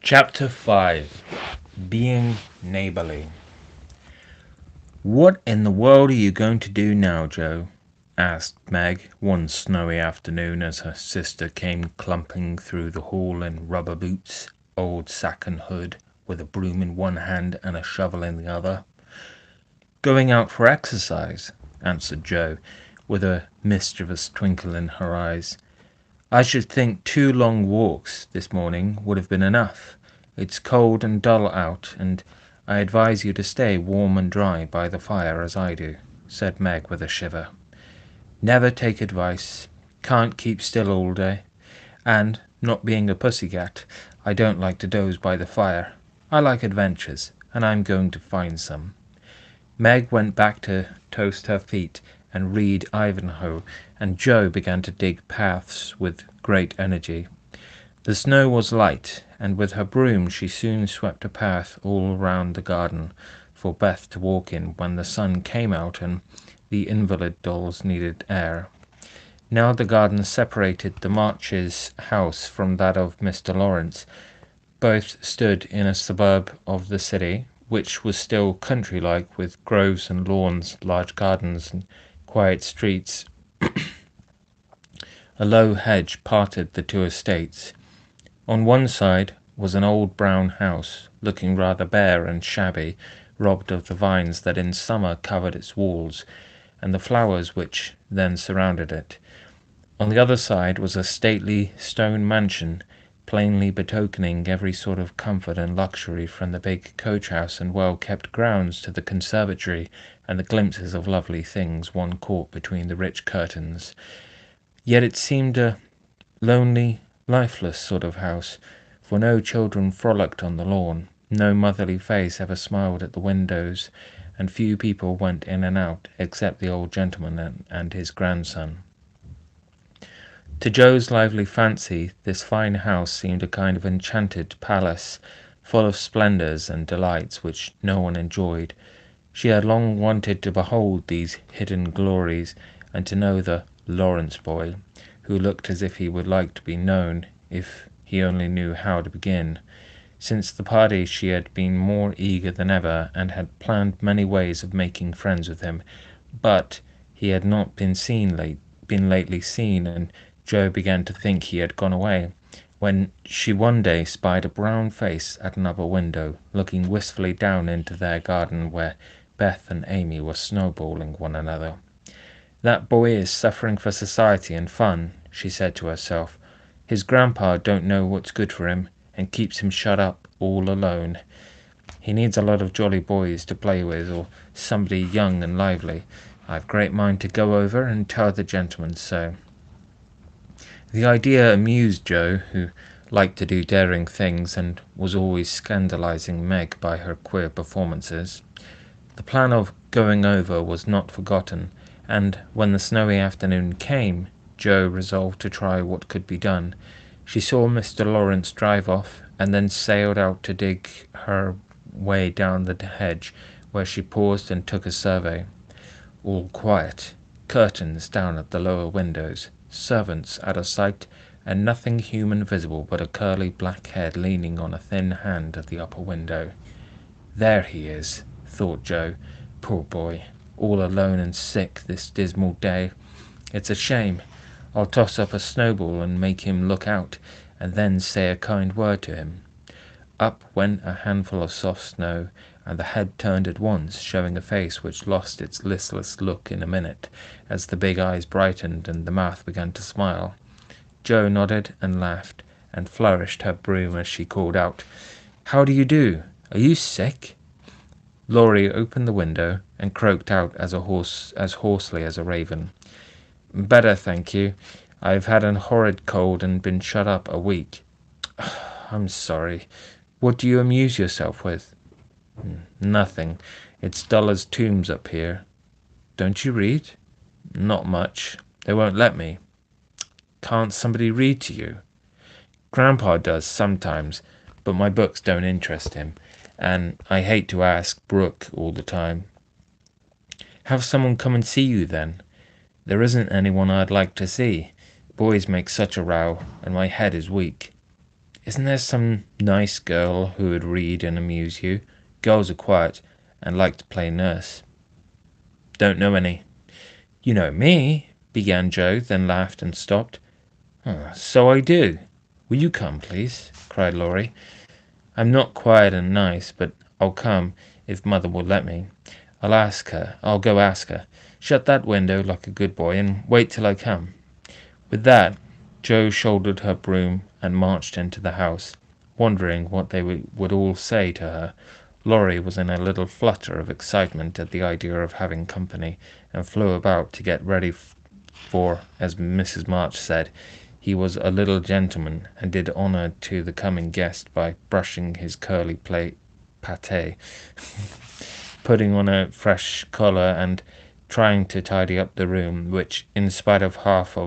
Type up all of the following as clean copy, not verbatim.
Chapter 5. Being Neighborly. "What in the world are you going to do now, Joe?" asked Meg one snowy afternoon as her sister came clumping through the hall in rubber boots, old sack and hood, with a broom in one hand and a shovel in the other. "Going out for exercise," answered Joe, with a mischievous twinkle in her eyes. "I should think 2 long walks this morning would have been enough. It's cold and dull out, and I advise you to stay warm and dry by the fire as I do," said Meg with a shiver. "Never take advice. Can't keep still all day. And, not being a pussycat, I don't like to doze by the fire. I like adventures, and I'm going to find some." Meg went back to toast her feet and read Ivanhoe, and Joe began to dig paths with great energy. The snow was light, and with her broom she soon swept a path all round the garden for Beth to walk in when the sun came out and the invalid dolls needed air. Now the garden separated the Marches' house from that of Mr. Lawrence. Both stood in a suburb of the city, which was still country-like, with groves and lawns, large gardens, and quiet streets. A low hedge parted the two estates. On one side was an old brown house, looking rather bare and shabby, robbed of the vines that in summer covered its walls, and the flowers which then surrounded it. On the other side was a stately stone mansion, plainly betokening every sort of comfort and luxury, from the big coach-house and well-kept grounds to the conservatory and the glimpses of lovely things one caught between the rich curtains. Yet it seemed a lonely, lifeless sort of house, for no children frolicked on the lawn, no motherly face ever smiled at the windows, and few people went in and out except the old gentleman and his grandson. To Joe's lively fancy, this fine house seemed a kind of enchanted palace, full of splendours and delights which no one enjoyed. She had long wanted to behold these hidden glories, and to know the Lawrence boy, who looked as if he would like to be known, if he only knew how to begin. Since the party she had been more eager than ever, and had planned many ways of making friends with him, but he had not been lately seen, and Joe began to think he had gone away, when she one day spied a brown face at an upper window, looking wistfully down into their garden, where Beth and Amy were snowballing one another. "That boy is suffering for society and fun," she said to herself. "His grandpa don't know what's good for him, and keeps him shut up all alone. He needs a lot of jolly boys to play with, or somebody young and lively. I've great mind to go over and tell the gentleman so." The idea amused Joe, who liked to do daring things, and was always scandalizing Meg by her queer performances. The plan of going over was not forgotten, and when the snowy afternoon came, Joe resolved to try what could be done. She saw Mr. Lawrence drive off, and then sailed out to dig her way down the hedge, where she paused and took a survey. All quiet, curtains down at the lower windows, servants out of sight, and nothing human visible but a curly black head leaning on a thin hand at the upper window. "There he is," thought Joe. "Poor boy, all alone and sick this dismal day. It's a shame. I'll toss up a snowball and make him look out, and then say a kind word to him." Up went a handful of soft snow, and the head turned at once, showing a face which lost its listless look in a minute, as the big eyes brightened and the mouth began to smile. Joe nodded and laughed, and flourished her broom as she called out, "How do you do? Are you sick?" Laurie opened the window and croaked out as hoarsely as a raven, "Better, thank you. I've had a horrid cold and been shut up a week." "I'm sorry. What do you amuse yourself with?" "Nothing. It's dull as tombs up here." "Don't you read?" "Not much. They won't let me." "Can't somebody read to you?" "Grandpa does sometimes, but my books don't interest him, and I hate to ask Brooke all the time." "Have someone come and see you, then." "There isn't anyone I'd like to see. Boys make such a row, and my head is weak." Isn't there some nice girl who would read and amuse you? Girls are quiet and like to play nurse." "Don't know any." "You know me," began Joe, then laughed and stopped. "So I do. Will you come, please?" cried Laurie. "I'm not quiet and nice, but I'll come if mother will let me. I'll go ask her. Shut that window like a good boy, and wait till I come." With that, Joe shouldered her broom and marched into the house, wondering what they would all say to her. Laurie was in a little flutter of excitement at the idea of having company, and flew about to get ready, for, as Mrs. March said, he was a little gentleman, and did honour to the coming guest by brushing his curly pate, putting on a fresh collar, and trying to tidy up the room, which, in spite of half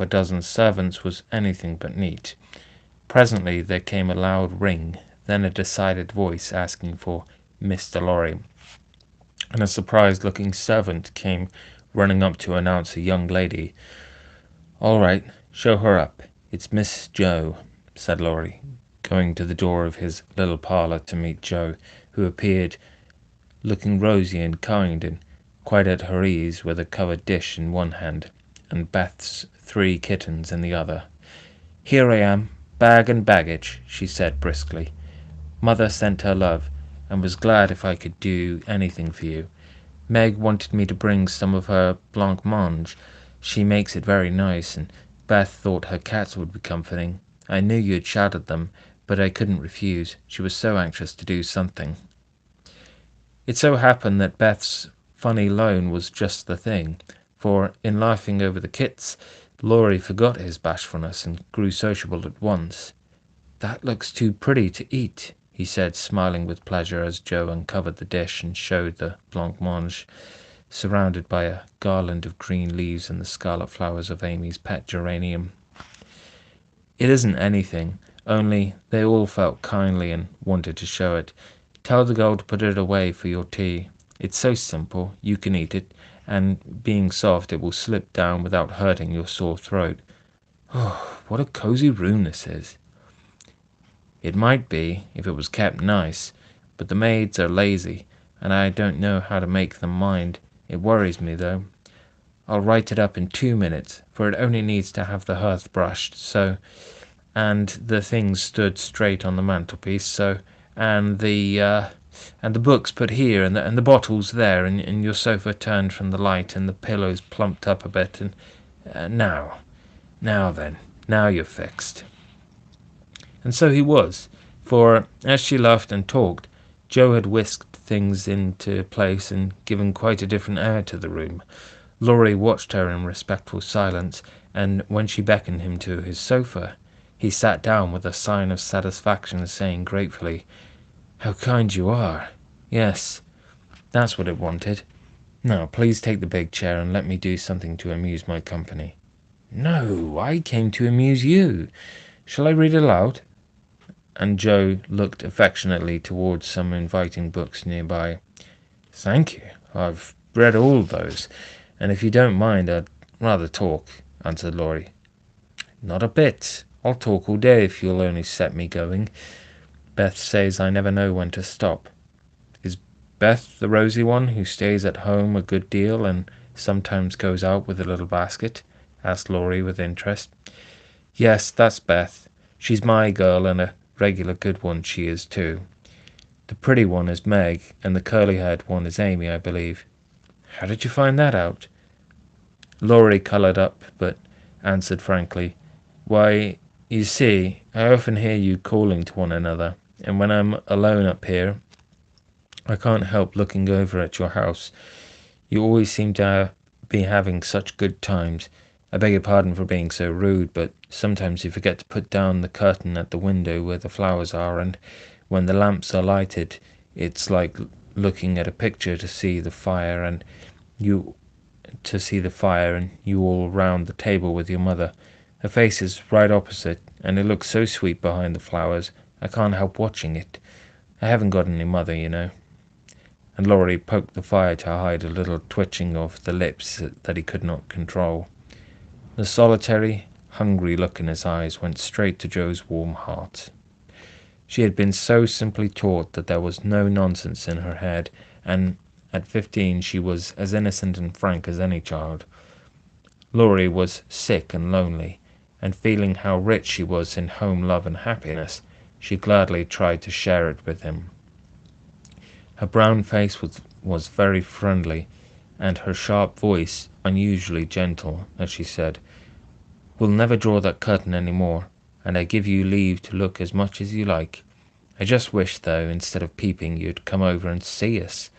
a dozen servants, was anything but neat. Presently there came a loud ring, then a decided voice asking for Mr. Lorry, and a surprised-looking servant came running up to announce a young lady. "All right, show her up. It's Miss Joe," said Laurie, going to the door of his little parlour to meet Joe, who appeared, looking rosy and kind, and quite at her ease, with a covered dish in one hand and Beth's 3 kittens in the other. "Here I am, bag and baggage," she said briskly. "Mother sent her love, and was glad if I could do anything for you. Meg wanted me to bring some of her blancmange. She makes it very nice, and Beth thought her cats would be comforting. I knew you'd shout at them, but I couldn't refuse. She was so anxious to do something." It so happened that Beth's funny loan was just the thing, for, in laughing over the kits, Laurie forgot his bashfulness and grew sociable at once. "That looks too pretty to eat," he said, smiling with pleasure as Joe uncovered the dish and showed the blancmange, surrounded by a garland of green leaves and the scarlet flowers of Amy's pet geranium. "It isn't anything, only they all felt kindly and wanted to show it. Tell the girl to put it away for your tea. It's so simple, you can eat it, and being soft it will slip down without hurting your sore throat. Oh, what a cozy room this is." "It might be, if it was kept nice, but the maids are lazy, and I don't know how to make them mind. It worries me, though. I'll write it up in 2 minutes, for it only needs to have the hearth brushed, so, and the things stood straight on the mantelpiece, so, and the books put here, and the bottles there, and your sofa turned from the light, and the pillows plumped up a bit, and now then, now you're fixed." And so he was, for, as she laughed and talked, Joe had whisked things into place and given quite a different air to the room. Laurie watched her in respectful silence, and when she beckoned him to his sofa, he sat down with a sign of satisfaction, saying gratefully, "How kind you are! Yes, that's what it wanted. Now, please take the big chair and let me do something to amuse my company." "No, I came to amuse you. Shall I read aloud?" And Joe looked affectionately towards some inviting books nearby. "Thank you. I've read all those, and if you don't mind, I'd rather talk," answered Laurie. "Not a bit. I'll talk all day if you'll only set me going. Beth says I never know when to stop." "Is Beth the rosy one who stays at home a good deal and sometimes goes out with a little basket?" asked Laurie with interest. "Yes, that's Beth. She's my girl, and a regular good one she is too. The pretty one is Meg, and the curly-haired one is Amy, I believe." "How did you find that out?" Laurie coloured up, but answered frankly, "Why, you see, I often hear you calling to one another, and when I'm alone up here, I can't help looking over at your house. You always seem to be having such good times. I beg your pardon for being so rude, but sometimes you forget to put down the curtain at the window where the flowers are, and when the lamps are lighted, it's like looking at a picture to see the fire, and you all round the table with your mother. Her face is right opposite, and it looks so sweet behind the flowers, I can't help watching it. I haven't got any mother, you know." And Laurie poked the fire to hide a little twitching of the lips that he could not control. The solitary, hungry look in his eyes went straight to Joe's warm heart. She had been so simply taught that there was no nonsense in her head, and at 15 she was as innocent and frank as any child. Laurie was sick and lonely, and feeling how rich she was in home love and happiness, she gladly tried to share it with him. Her brown face was very friendly, and her sharp voice unusually gentle as she said, "We'll never draw that curtain any more, and I give you leave to look as much as you like. I just wish, though, instead of peeping, you'd come over and see us.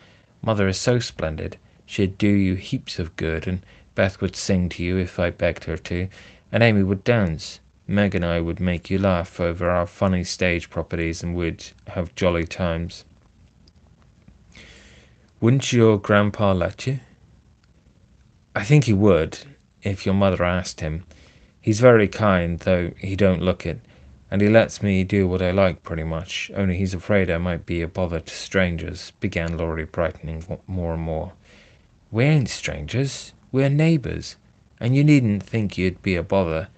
Mother is so splendid, she'd do you heaps of good, and Beth would sing to you if I begged her to, and Amy would dance. Meg and I would make you laugh over our funny stage properties, and we'd have jolly times." "Wouldn't your grandpa let you?" "I think he would, if your mother asked him. He's very kind, though he don't look it, and he lets me do what I like pretty much, only he's afraid I might be a bother to strangers," began Laurie, brightening more and more. "We ain't strangers, we're neighbours, and you needn't think you'd be a bother.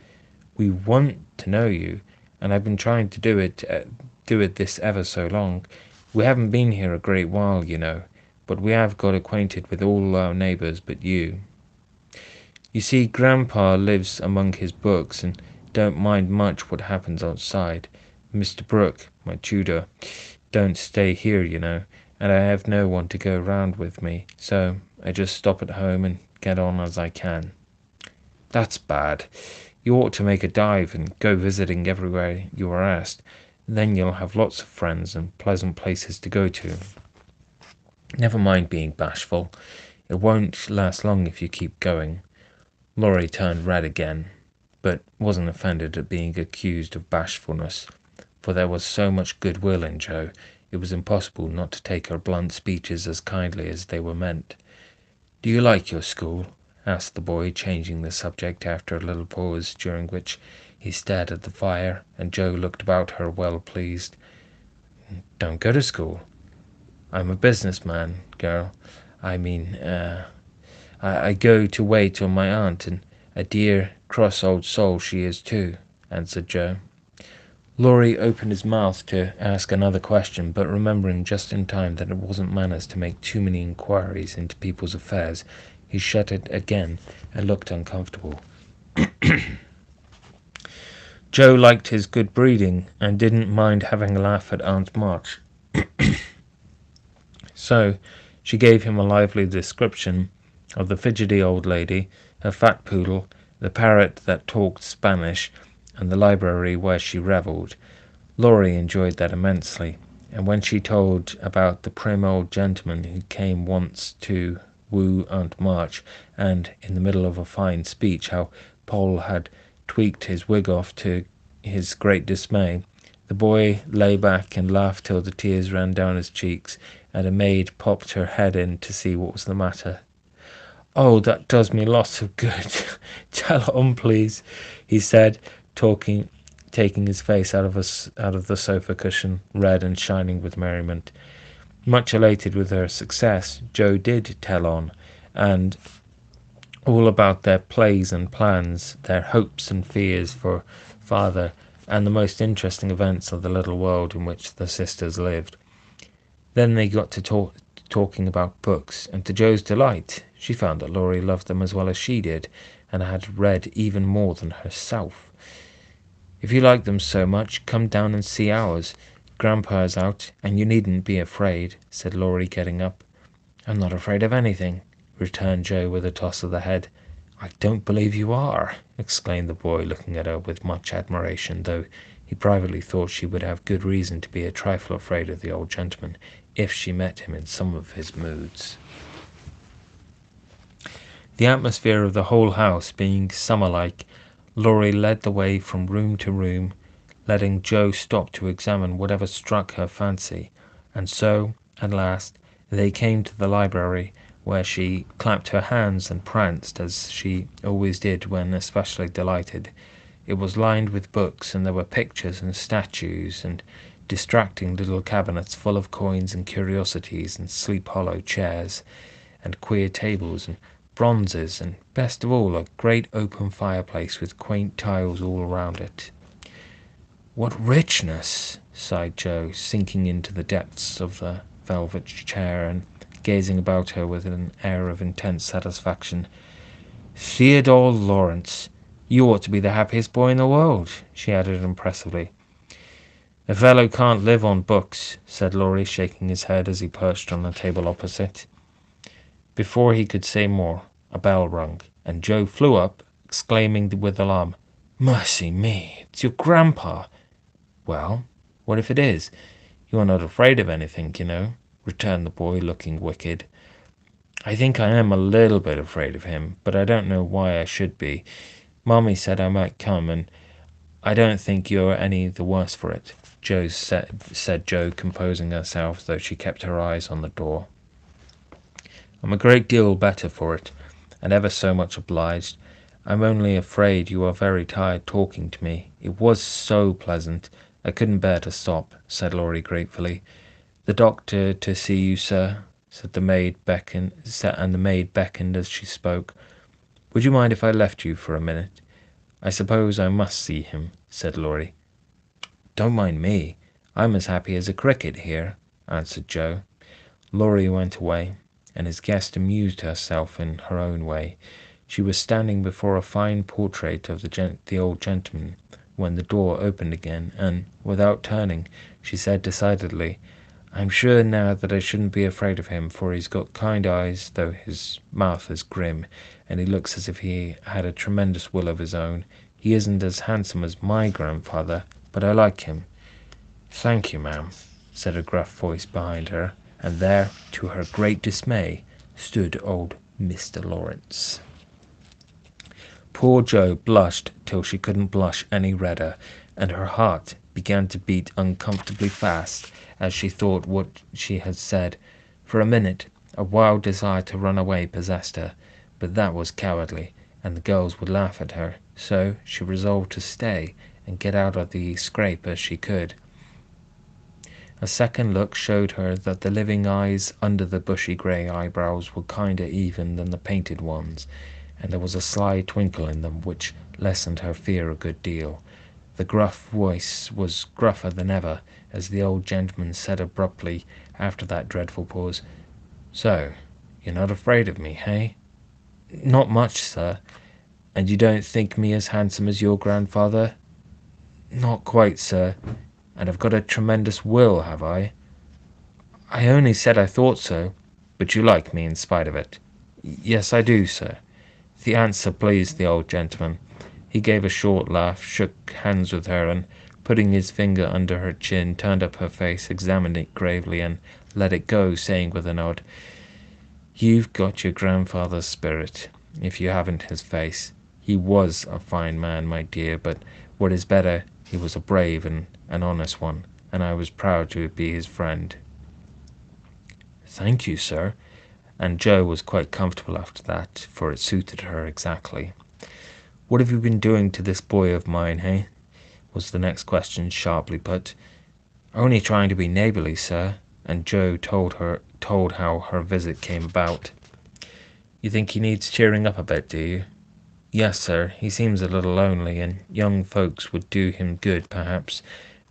We want to know you, and I've been trying to do it this ever so long. We haven't been here a great while, you know, but we have got acquainted with all our neighbours but you. You see, Grandpa lives among his books, and don't mind much what happens outside. Mr. Brooke, my tutor, don't stay here, you know, and I have no one to go round with me, so I just stop at home and get on as I can." "That's bad. You ought to make a dive and go visiting everywhere you are asked. Then you'll have lots of friends and pleasant places to go to. Never mind being bashful. It won't last long if you keep going." Laurie turned red again, but wasn't offended at being accused of bashfulness, for there was so much goodwill in Joe, it was impossible not to take her blunt speeches as kindly as they were meant. "Do you like your school?" asked the boy, changing the subject after a little pause, during which he stared at the fire, and Joe looked about her well pleased. "Don't go to school. I'm a businessman, girl. I go to wait on my aunt, and a dear, cross old soul she is too," answered Joe. Laurie opened his mouth to ask another question, but remembering just in time that it wasn't manners to make too many inquiries into people's affairs, he shut it again and looked uncomfortable. Joe liked his good breeding and didn't mind having a laugh at Aunt March. So she gave him a lively description of the fidgety old lady, her fat poodle, the parrot that talked Spanish, and the library where she revelled. Laurie enjoyed that immensely, and when she told about the prim old gentleman who came once to woo Aunt March, and, in the middle of a fine speech, how Poll had tweaked his wig off to his great dismay, the boy lay back and laughed till the tears ran down his cheeks, and a maid popped her head in to see what was the matter. "Oh, that does me lots of good. Tell on, please," he said, taking his face out of the sofa cushion, red and shining with merriment. Much elated with her success, Joe did tell on, and all about their plays and plans, their hopes and fears for father, and the most interesting events of the little world in which the sisters lived. Then they got to talking about books, and to Joe's delight, she found that Laurie loved them as well as she did, and had read even more than herself. "If you like them so much, come down and see ours. Grandpa's out, and you needn't be afraid," said Laurie, getting up. "I'm not afraid of anything," returned Joe with a toss of the head. "I don't believe you are," exclaimed the boy, looking at her with much admiration, though he privately thought she would have good reason to be a trifle afraid of the old gentleman if she met him in some of his moods. The atmosphere of the whole house being summer-like, Laurie led the way from room to room, letting Joe stop to examine whatever struck her fancy, and so, at last, they came to the library, where she clapped her hands and pranced, as she always did when especially delighted. It was lined with books, and there were pictures and statues, and distracting little cabinets full of coins and curiosities, and sleep-hollow chairs, and queer tables, and bronzes, and best of all, a great open fireplace with quaint tiles all around it. "What richness!" sighed Joe, sinking into the depths of the velvet chair and gazing about her with an air of intense satisfaction. "Theodore Lawrence, you ought to be the happiest boy in the world," she added impressively. "A fellow can't live on books," said Laurie, shaking his head as he perched on the table opposite. Before he could say more, a bell rung, and Joe flew up, exclaiming with alarm, "Mercy me, it's your grandpa!" "Well, what if it is? You are not afraid of anything, you know," returned the boy, looking wicked. "I think I am a little bit afraid of him, but I don't know why I should be. Mommy said I might come, and I don't think you're any the worse for it," said Joe, composing herself, though she kept her eyes on the door. "I'm a great deal better for it, and ever so much obliged. I'm only afraid you are very tired talking to me. It was so pleasant. I couldn't bear to stop," said Laurie gratefully. "The doctor to see you, sir," said the maid, and the maid beckoned as she spoke. "Would you mind if I left you for a minute?" "I suppose I must see him," said Laurie. "Don't mind me. I'm as happy as a cricket here," answered Joe. Laurie went away, and his guest amused herself in her own way. She was standing before a fine portrait of the old gentleman when the door opened again, and, without turning, she said decidedly, "I'm sure now that I shouldn't be afraid of him, for he's got kind eyes, though his mouth is grim, and he looks as if he had a tremendous will of his own. He isn't as handsome as my grandfather, but I like him." "Thank you, ma'am," said a gruff voice behind her, and there, to her great dismay, stood old Mr. Lawrence. Poor Joe blushed till she couldn't blush any redder, and her heart began to beat uncomfortably fast as she thought what she had said. For a minute, a wild desire to run away possessed her, but that was cowardly, and the girls would laugh at her, so she resolved to stay and get out of the scrape as she could. A second look showed her that the living eyes under the bushy grey eyebrows were kinder even than the painted ones, and there was a sly twinkle in them which lessened her fear a good deal. The gruff voice was gruffer than ever, as the old gentleman said abruptly, after that dreadful pause, "So, you're not afraid of me, hey?" "Not much, sir." "And you don't think me as handsome as your grandfather?" "Not quite, sir." "And I've got a tremendous will, have I?" "I only said I thought so." "But you like me in spite of it?" "Yes, I do, sir." The answer pleased the old gentleman. He gave a short laugh, shook hands with her, and, putting his finger under her chin, turned up her face, examined it gravely, and let it go, saying with a nod, "You've got your grandfather's spirit, if you haven't his face. He was a fine man, my dear, but what is better, he was a brave and an honest one, and I was proud to be his friend." "Thank you, sir." And Joe was quite comfortable after that, for it suited her exactly. "What have you been doing to this boy of mine, eh?" was the next question, sharply put. "Only trying to be neighbourly, sir," and Joe told how her visit came about. "You think he needs cheering up a bit, do you?" "Yes, sir. He seems a little lonely, and young folks would do him good, perhaps.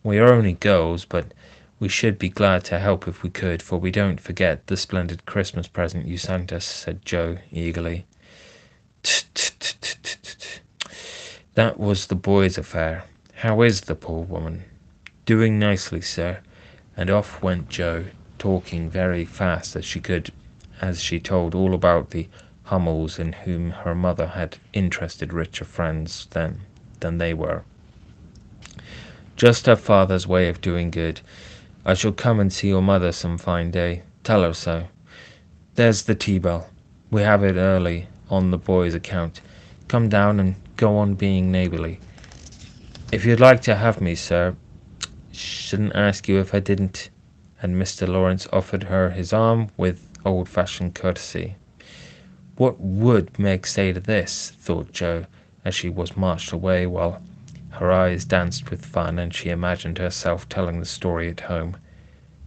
We are only girls, but we should be glad to help if we could, for we don't forget the splendid Christmas present you sent us," said Joe eagerly. "Tut, tut, tut, tut, tut. That was the boy's affair. How is the poor woman?" "Doing nicely, sir." And off went Joe, talking very fast as she told all about the Hummels in whom her mother had interested richer friends than they were. "Just her father's way of doing good. I shall come and see your mother some fine day. Tell her so. There's the tea bell. We have it early on the boy's account. Come down and go on being neighbourly. If you'd like to have me, sir, shouldn't ask you if I didn't." And Mr. Lawrence offered her his arm with old-fashioned courtesy. What would Meg say to this, thought Joe, as she was marched away, while her eyes danced with fun, and she imagined herself telling the story at home.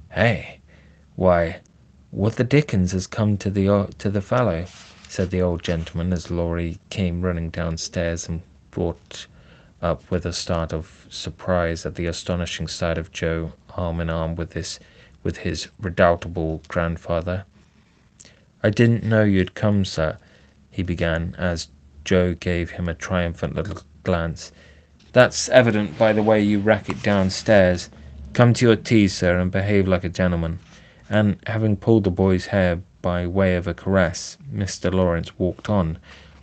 "Hey, why, what the dickens has come to the fellow? said the old gentleman as Laurie came running downstairs and brought up with a start of surprise at the astonishing sight of Joe arm in arm with his redoubtable grandfather. "I didn't know you'd come, sir," he began, as Joe gave him a triumphant little glance. "That's evident by the way you rack it downstairs. Come to your tea, sir, and behave like a gentleman." And having pulled the boy's hair by way of a caress, Mr. Lawrence walked on,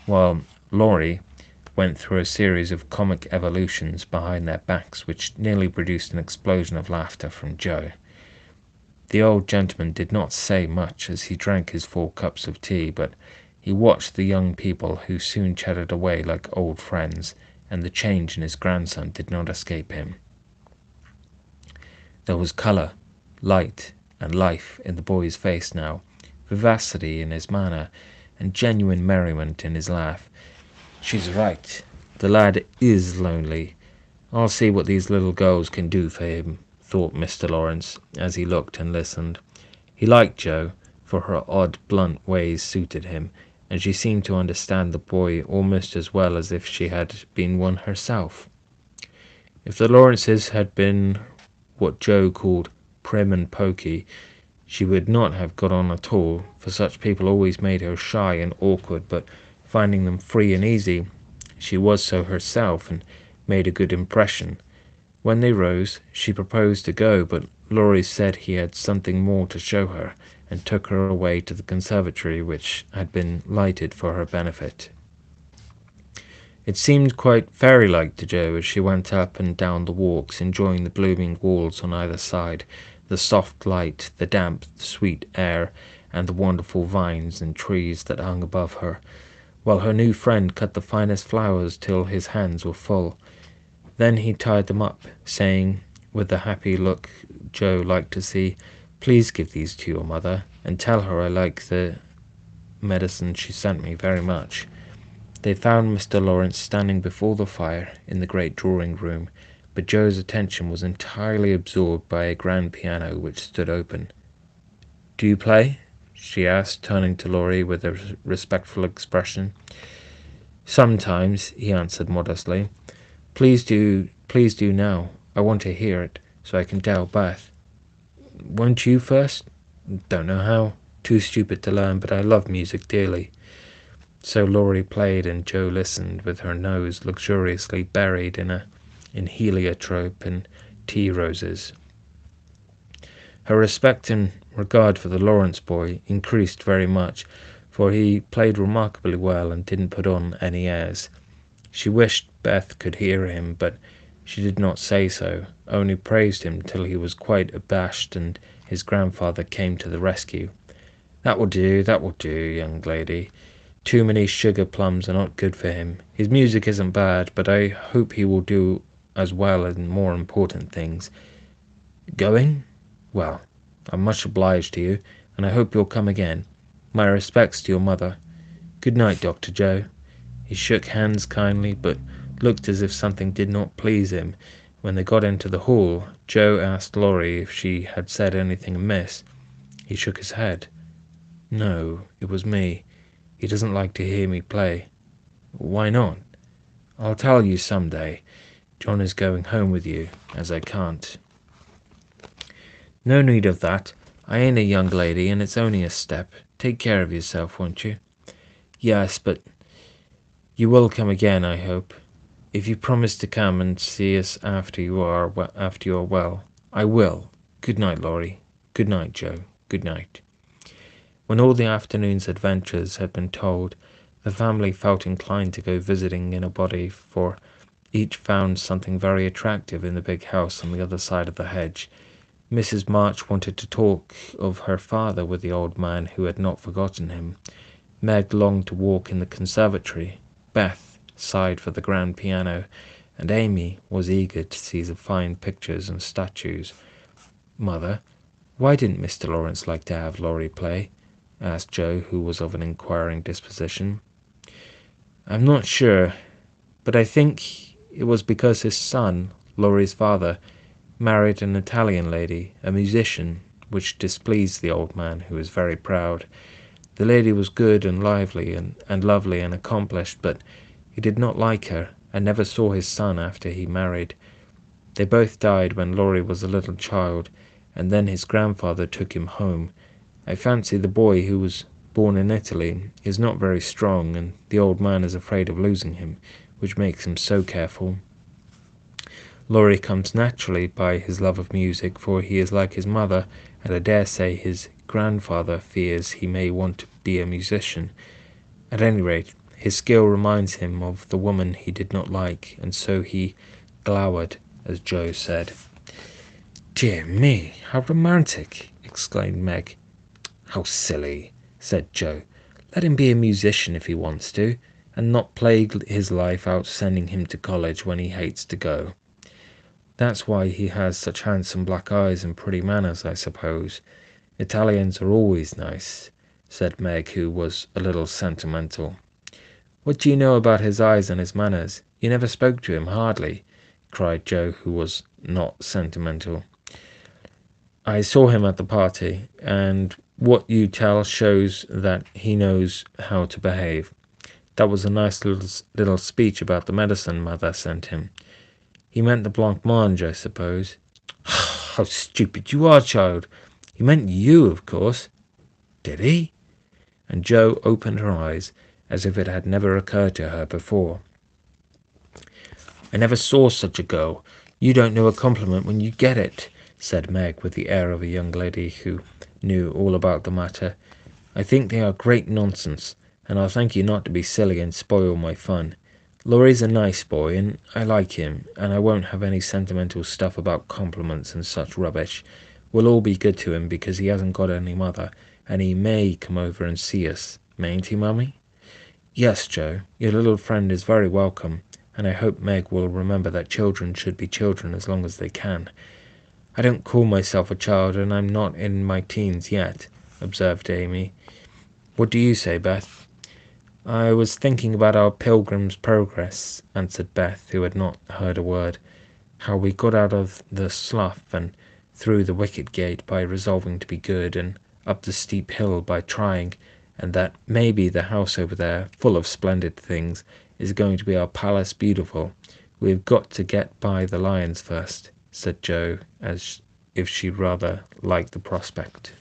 while Laurie went through a series of comic evolutions behind their backs which nearly produced an explosion of laughter from Joe. The old gentleman did not say much as he drank his 4 cups of tea, but he watched the young people, who soon chatted away like old friends, and the change in his grandson did not escape him. There was colour, light, and life in the boy's face now, vivacity in his manner, and genuine merriment in his laugh. "She's right. The lad is lonely. I'll see what these little girls can do for him," thought Mr. Lawrence, as he looked and listened. He liked Joe, for her odd, blunt ways suited him, and she seemed to understand the boy almost as well as if she had been one herself. If the Lawrences had been what Joe called prim and poky, she would not have got on at all, for such people always made her shy and awkward, but finding them free and easy, she was so herself and made a good impression. When they rose, she proposed to go, but Laurie said he had something more to show her, and took her away to the conservatory, which had been lighted for her benefit. It seemed quite fairy-like to Joe as she went up and down the walks, enjoying the blooming walls on either side, the soft light, the damp, sweet air, and the wonderful vines and trees that hung above her, while her new friend cut the finest flowers till his hands were full. Then he tied them up, saying, with the happy look Joe liked to see, "Please give these to your mother, and tell her I like the medicine she sent me very much." They found Mr. Lawrence standing before the fire in the great drawing-room, but Joe's attention was entirely absorbed by a grand piano which stood open. "Do you play?" she asked, turning to Laurie with a respectful expression. "Sometimes," he answered modestly. Please do now. I want to hear it, so I can tell Beth." "Won't you first?" "Don't know how. Too stupid to learn, but I love music dearly." So Laurie played, and Joe listened, with her nose luxuriously buried in heliotrope and tea roses. Her respect and regard for the Lawrence boy increased very much, for he played remarkably well and didn't put on any airs. She wished Beth could hear him, but she did not say so, only praised him till he was quite abashed, and his grandfather came to the rescue. That will do, young lady. Too many sugar plums are not good for him. His music isn't bad, but I hope he will do as well in more important things. Going? Well, I'm much obliged to you, and I hope you'll come again. My respects to your mother. Good night, Dr. Joe." He shook hands kindly, but looked as if something did not please him. When they got into the hall, Joe asked Laurie if she had said anything amiss. He shook his head. "No, it was me. He doesn't like to hear me play." "Why not?" "I'll tell you some day. John is going home with you, as I can't." "No need of that. I ain't a young lady, and it's only a step. Take care of yourself, won't you?" "Yes, but you will come again, I hope. If you promise to come and see us after you are well." "I will. Good night, Laurie. Good night, Joe. Good night." When all the afternoon's adventures had been told, the family felt inclined to go visiting in a body, for each found something very attractive in the big house on the other side of the hedge. Mrs. March wanted to talk of her father with the old man who had not forgotten him. Meg longed to walk in the conservatory. Beth sighed for the grand piano, and Amy was eager to see the fine pictures and statues. "Mother, why didn't Mr. Lawrence like to have Laurie play?" asked Joe, who was of an inquiring disposition. "I'm not sure, but I think it was because his son, Laurie's father, married an Italian lady, a musician, which displeased the old man, who was very proud. The lady was good and lively and lovely and accomplished, but he did not like her, and never saw his son after he married. They both died when Laurie was a little child, and then his grandfather took him home. I fancy the boy, who was born in Italy, is not very strong, and the old man is afraid of losing him, which makes him so careful. Laurie comes naturally by his love of music, for he is like his mother, and I dare say his grandfather fears he may want to be a musician. At any rate, his skill reminds him of the woman he did not like, and so he glowered, as Joe said. "Dear me, how romantic!" exclaimed Meg. "How silly," said Joe. "Let him be a musician if he wants to, and not plague his life out sending him to college when he hates to go. That's why he has such handsome black eyes and pretty manners, I suppose. Italians are always nice," said Meg, who was a little sentimental. "What do you know about his eyes and his manners? You never spoke to him, hardly," cried Joe, who was not sentimental. "I saw him at the party, and what you tell shows that he knows how to behave. That was a nice little speech about the medicine Mother sent him. He meant the blancmange, I suppose." "How stupid you are, child! He meant you, of course." "Did he?" And Joe opened her eyes as if it had never occurred to her before. "I never saw such a girl. You don't know a compliment when you get it," said Meg, with the air of a young lady who knew all about the matter. "I think they are great nonsense, and I'll thank you not to be silly and spoil my fun. Laurie's a nice boy, and I like him, and I won't have any sentimental stuff about compliments and such rubbish. We'll all be good to him because he hasn't got any mother, and he may come over and see us. Mayn't he, Mummy?" "Yes, Joe, your little friend is very welcome, and I hope Meg will remember that children should be children as long as they can." "I don't call myself a child, and I'm not in my teens yet," observed Amy. "What do you say, Beth?" "I was thinking about our Pilgrim's Progress," answered Beth, who had not heard a word. "How we got out of the slough and through the wicket gate by resolving to be good, and up the steep hill by trying, and that maybe the house over there, full of splendid things, is going to be our palace beautiful. We've got to get by the lions first," said Joe, as if she rather liked the prospect.